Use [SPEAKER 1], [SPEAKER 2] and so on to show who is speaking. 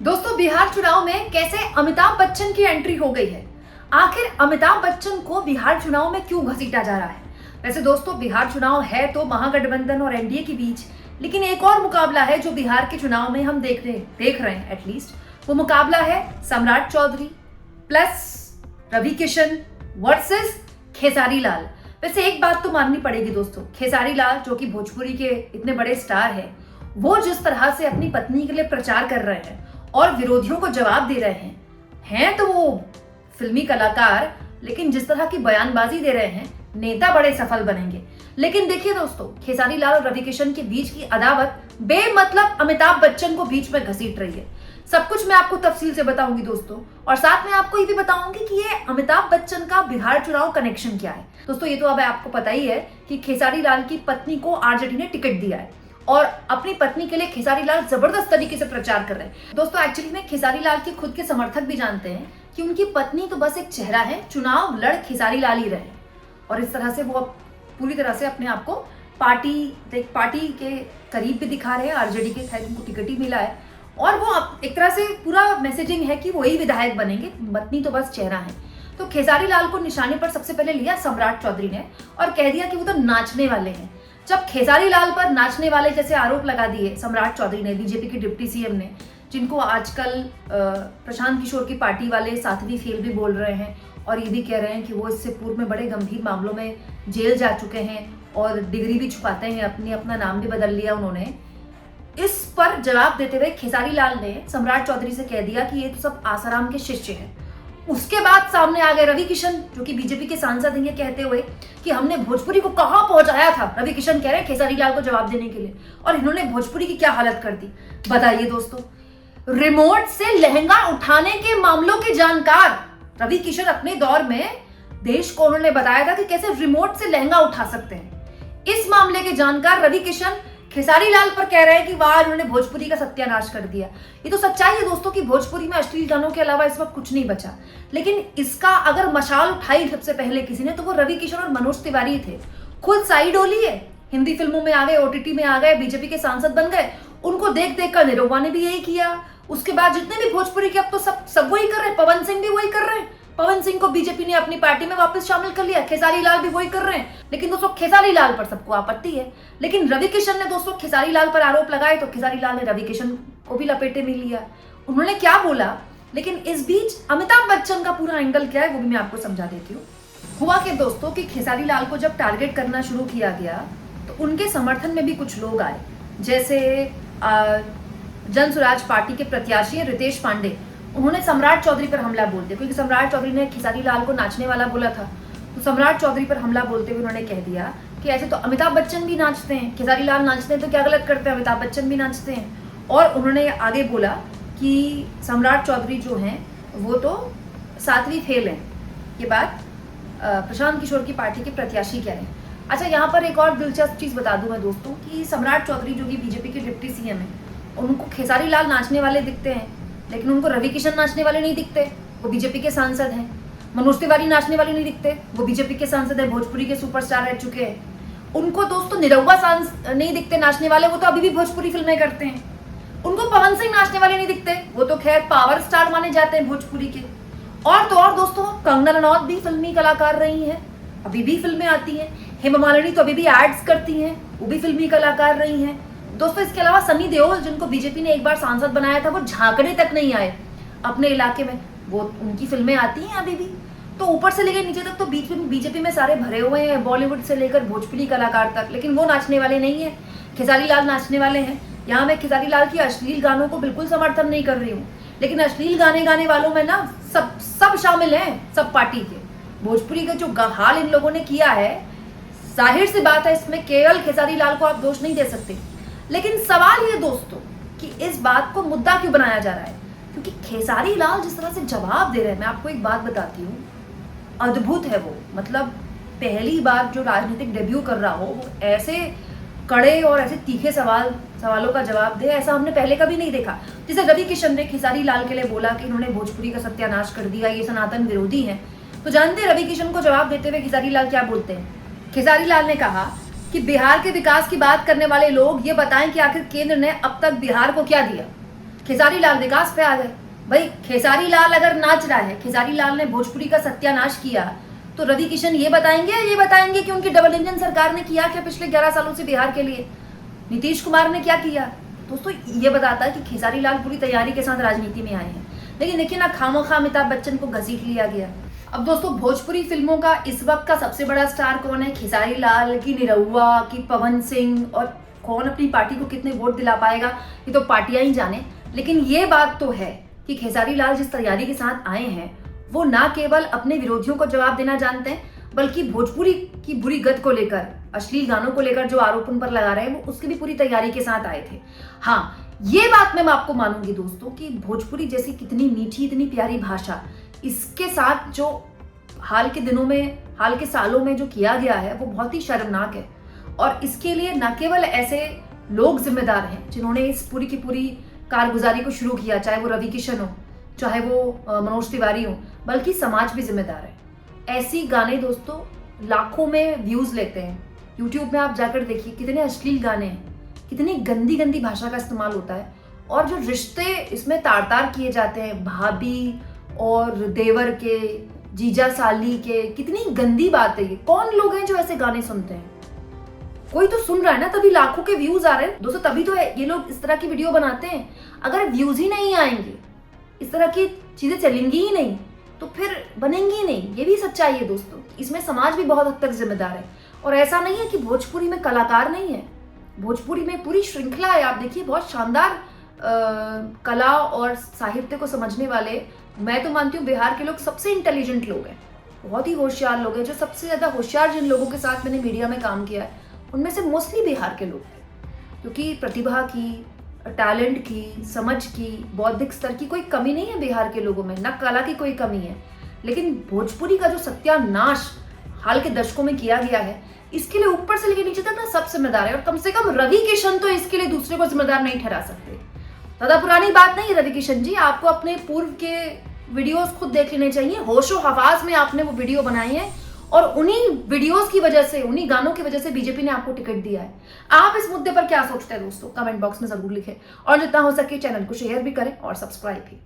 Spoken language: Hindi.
[SPEAKER 1] दोस्तों, बिहार चुनाव में कैसे अमिताभ बच्चन की एंट्री हो गई है। आखिर अमिताभ बच्चन को बिहार चुनाव में क्यों घसीटा जा रहा है। वैसे दोस्तों, बिहार चुनाव है तो महागठबंधन और एनडीए के बीच, लेकिन एक और मुकाबला है जो बिहार के चुनाव में हम देख रहे हैं एटलीस्ट। वो मुकाबला है सम्राट चौधरी प्लस रवि किशन वर्सेस खेसारी लाल। वैसे एक बात तो माननी पड़ेगी दोस्तों, खेसारी लाल जो कि भोजपुरी के इतने बड़े स्टार हैं, वो जिस तरह से अपनी पत्नी के लिए प्रचार कर रहे हैं और विरोधियों को जवाब दे रहे हैं तो वो फिल्मी कलाकार, लेकिन जिस तरह की बयानबाजी दे रहे हैं, नेता बड़े सफल बनेंगे। लेकिन देखिए दोस्तों, खेसारी लाल और रवि किशन के बीच की अदावत बेमतलब अमिताभ बच्चन को बीच में घसीट रही है। सब कुछ मैं आपको तफसील से बताऊंगी दोस्तों, और साथ में आपको ये भी बताऊंगी कि ये अमिताभ बच्चन का बिहार चुनाव कनेक्शन क्या है। दोस्तों, ये तो अब आपको पता ही है कि खेसारी लाल की पत्नी को आरजेडी ने टिकट दिया है और अपनी पत्नी के लिए खेसारी लाल जबरदस्त तरीके से प्रचार कर रहे हैं। दोस्तों, एक्चुअली में खेसारी लाल के खुद के समर्थक भी जानते हैं कि उनकी पत्नी तो बस एक चेहरा है, चुनाव लड़ खेसारी लाल ही रहे, और इस तरह से वो पूरी तरह से अपने आप को पार्टी के करीब भी दिखा रहे हैं। आरजेडी के खैर उनको टिकट ही मिला है और वो एक तरह से पूरा मैसेजिंग है कि वही विधायक बनेंगे, पत्नी तो बस चेहरा है। तो खेसारी लाल को निशाने पर सबसे पहले लिया सम्राट चौधरी ने और कह दिया कि वो तो नाचने वाले हैं। जब खेसारी लाल पर नाचने वाले जैसे आरोप लगा दिए सम्राट चौधरी ने, बीजेपी के डिप्टी सीएम ने, जिनको आजकल प्रशांत किशोर की पार्टी वाले सातवीं फेल भी बोल रहे हैं और ये भी कह रहे हैं कि वो इससे पूर्व में बड़े गंभीर मामलों में जेल जा चुके हैं और डिग्री भी छुपाते हैं, अपना नाम भी बदल लिया उन्होंने। इस पर जवाब देते हुए खेसारी लाल ने सम्राट चौधरी से कह दिया कि ये तो सब आसाराम के शिष्य हैं। उसके बाद सामने आ गए रवि किशन, जो कि बीजेपी के सांसद हैं, कहते हुए कि हमने भोजपुरी को कहां पहुंचाया था। रवि किशन कह रहे हैं खेसारी लाल को जवाब देने के लिए, और इन्होंने भोजपुरी की क्या हालत कर दी। बताइए दोस्तों, रिमोट से लहंगा उठाने के मामलों के जानकार रवि किशन अपने दौर में देश को उन्होंने बताया था कि कैसे रिमोट से लहंगा उठा सकते हैं। इस मामले के जानकार रवि किशन खेसारी लाल पर कह रहे हैं कि वाह, उन्होंने भोजपुरी का सत्यानाश कर दिया। ये तो सच्चाई है दोस्तों कि भोजपुरी में अश्लील गानों के अलावा इस वक्त कुछ नहीं बचा। लेकिन इसका अगर मशाल उठाई सबसे पहले किसी ने, तो वो रवि किशन और मनोज तिवारी थे। खुद साइड होली है, हिंदी फिल्मों में आ गए, ओटीटी में आ गए, बीजेपी के सांसद बन गए। उनको देख देख कर निरुपमा ने भी यही किया। उसके बाद जितने भी भोजपुरी के अब तो सब वही कर रहे हैं। पवन सिंह भी वही कर रहे हैं। पवन सिंह को बीजेपी ने अपनी पार्टी में वापस शामिल कर लिया। खेसारी लाल भी वही कर रहे हैं। लेकिन दोस्तों, खेसारी लाल पर सबको आपत्ति है। लेकिन रवि किशन ने दोस्तों खेसारी लाल पर आरोप लगाए तो खेसारी लाल ने रवि किशन को भी लपेटे में लिया। उन्होंने क्या बोला, लेकिन इस बीच अमिताभ बच्चन का पूरा एंगल क्या है वो भी मैं आपको समझा देती हूँ। हुआ कि दोस्तों कि खेसारी लाल को जब टारगेट करना शुरू किया गया तो उनके समर्थन में भी कुछ लोग आए, जैसे जन स्वराज पार्टी के प्रत्याशी रितेश पांडे। उन्होंने सम्राट चौधरी पर हमला बोल दिया, क्योंकि सम्राट चौधरी ने खेसारी लाल को नाचने वाला बोला था। तो सम्राट चौधरी पर हमला बोलते हुए उन्होंने कह दिया कि ऐसे तो अमिताभ बच्चन भी नाचते हैं, खेसारी लाल नाचते हैं तो क्या गलत करते हैं, अमिताभ बच्चन भी नाचते हैं। और उन्होंने आगे बोला कि सम्राट चौधरी जो हैं वो तो सातवीं फेल हैं। ये बात प्रशांत किशोर की पार्टी के प्रत्याशी कह रहे हैं। अच्छा, यहाँ पर एक और दिलचस्प चीज़ बता दूं मैं दोस्तों कि सम्राट चौधरी जो कि बीजेपी के डिप्टी सीएम है, उनको खेसारी लाल नाचने वाले दिखते हैं, लेकिन उनको रवि किशन नाचने वाले नहीं दिखते, वो बीजेपी के सांसद हैं। मनोज तिवारी नाचने वाले नहीं दिखते, वो बीजेपी के सांसद हैं, भोजपुरी के सुपरस्टार रह चुके हैं। उनको दोस्तों निरहुआ नहीं दिखते नाचने वाले, वो तो अभी भी भोजपुरी फिल्में करते हैं। उनको पवन सिंह नाचने वाले नहीं दिखते, वो तो खैर पावर स्टार माने जाते हैं भोजपुरी के। और तो और दोस्तों, कंगना रनौत भी फिल्मी कलाकार रही है, अभी भी फिल्में आती हैं। हेमा मालिनी तो अभी भी एड्स करती हैं, वो भी फिल्मी कलाकार रही हैं दोस्तों। इसके अलावा सनी देओल, जिनको बीजेपी ने एक बार सांसद बनाया था, वो झांकने तक नहीं आए अपने इलाके में, वो उनकी फिल्में आती हैं अभी भी। तो ऊपर से लेकर नीचे तक तो बीजेपी में सारे भरे हुए हैं, बॉलीवुड से लेकर भोजपुरी कलाकार तक, लेकिन वो नाचने वाले नहीं है। खेसारी लाल नाचने वाले हैं। यहाँ मैं खेसारी लाल की अश्लील गानों को बिल्कुल समर्थन नहीं कर रही हूँ, लेकिन अश्लील गाने गाने वालों में ना सब शामिल हैं, सब पार्टी के। भोजपुरी का जो हाल इन लोगों ने किया है, जाहिर सी बात है इसमें केवल खेसारी लाल को आप दोष नहीं दे सकते। लेकिन सवाल ये दोस्तों कि इस बात को मुद्दा क्यों बनाया जा रहा है, क्योंकि खेसारी लाल जिस तरह से जवाब दे रहे हैं, मैं आपको एक बात बताती हूँ, अद्भुत है वो। मतलब पहली बार जो राजनीतिक डेब्यू कर रहा हो, वो ऐसे कड़े और ऐसे तीखे सवालों का जवाब दे, ऐसा हमने पहले कभी नहीं देखा। जैसे रवि किशन ने खेसारी लाल के लिए बोला कि इन्होंने भोजपुरी का सत्यानाश कर दिया, ये सनातन विरोधी हैं। तो जानते हैं रवि किशन को जवाब देते हुए खेसारी लाल क्या बोलते हैं? खेसारी लाल ने कहा कि बिहार के विकास की बात करने वाले लोग ये बताएं कि आखिर केंद्र ने अब तक बिहार को क्या दिया। खेसारी लाल विकास पे आ गए। भाई खेसारी लाल अगर नाच रहा है, खेसारी लाल ने भोजपुरी का सत्यानाश किया, तो रवि किशन ये बताएंगे कि उनकी डबल इंजन सरकार ने किया क्या पिछले 11 सालों से बिहार के लिए, नीतीश कुमार ने क्या किया। दोस्तों ये बताता है कि खेसारी लाल पूरी तैयारी के साथ राजनीति में आए हैं। लेकिन देखिए ना, खामोखा अमिताभ बच्चन को घसीट लिया गया। अब दोस्तों भोजपुरी फिल्मों का इस वक्त का सबसे बड़ा स्टार कौन है? खेसारी लाल की निरहुआ की पवन सिंह, और कौन अपनी पार्टी को कितने वोट दिला पाएगा ये तो पार्टियां ही जाने। लेकिन ये बात तो है कि खेसारी लाल जिस तैयारी के साथ आए हैं वो ना केवल अपने विरोधियों को जवाब देना जानते हैं, बल्कि भोजपुरी की बुरी गत को लेकर, अश्लील गानों को लेकर जो आरोप उन पर लगा रहे हैं वो उसकी भी पूरी तैयारी के साथ आए थे। हाँ, ये बात मैं आपको मानूंगी दोस्तों कि भोजपुरी जैसी कितनी मीठी, इतनी प्यारी भाषा, इसके साथ जो हाल के दिनों में, हाल के सालों में जो किया गया है वो बहुत ही शर्मनाक है। और इसके लिए न केवल ऐसे लोग जिम्मेदार हैं जिन्होंने इस पूरी की पूरी कारगुजारी को शुरू किया, चाहे वो रवि किशन हो, चाहे वो मनोज तिवारी हो, बल्कि समाज भी जिम्मेदार है। ऐसी गाने दोस्तों लाखों में व्यूज लेते हैं। यूट्यूब में आप जाकर देखिए कितने अश्लील गाने हैं, कितनी गंदी गंदी भाषा का इस्तेमाल होता है, और जो रिश्ते इसमें तार तार किए जाते हैं भाभी और देवर के, जीजा साली के, कितनी गंदी बात है ये। कौन लोग हैं जो ऐसे गाने सुनते हैं? कोई तो सुन रहा है ना, तभी लाखों के व्यूज आ रहे हैं दोस्तों, तभी तो ये लोग इस तरह की वीडियो बनाते हैं। अगर व्यूज ही नहीं आएंगे, इस तरह की चीजें चलेंगी ही नहीं, तो फिर बनेंगी ही नहीं। ये भी सच्चाई है दोस्तों, इसमें समाज भी बहुत हद तक जिम्मेदार है। और ऐसा नहीं है कि भोजपुरी में कलाकार नहीं है, भोजपुरी में पूरी श्रृंखला है। आप देखिए बहुत शानदार कला और साहित्य को समझने वाले, मैं तो मानती हूँ बिहार के लोग सबसे इंटेलिजेंट लोग हैं, बहुत ही होशियार लोग हैं। जो सबसे ज्यादा होशियार जिन लोगों के साथ मैंने मीडिया में काम किया है उनमें से मोस्टली बिहार के लोग थे, क्योंकि प्रतिभा की, टैलेंट की, समझ की, बौद्धिक स्तर की कोई कमी नहीं है बिहार के लोगों में, ना कला की कोई कमी है। लेकिन भोजपुरी का जो सत्यानाश हाल के दशकों में किया गया है, इसके लिए ऊपर से लेकर नीचे तक ना सब जिम्मेदार है। और कम से कम रवि किशन तो इसके लिए दूसरे को जिम्मेदार नहीं ठहरा सकते। ज्यादा पुरानी बात नहीं है रवि किशन जी, आपको अपने पूर्व के वीडियोस खुद देख लेने चाहिए। होशो हवास में आपने वो वीडियो बनाई है, और उन्हीं वीडियोस की वजह से, उन्हीं गानों की वजह से बीजेपी ने आपको टिकट दिया है। आप इस मुद्दे पर क्या सोचते हैं दोस्तों? कमेंट बॉक्स में जरूर लिखें, और जितना हो सके चैनल को शेयर भी करें और सब्सक्राइब भी।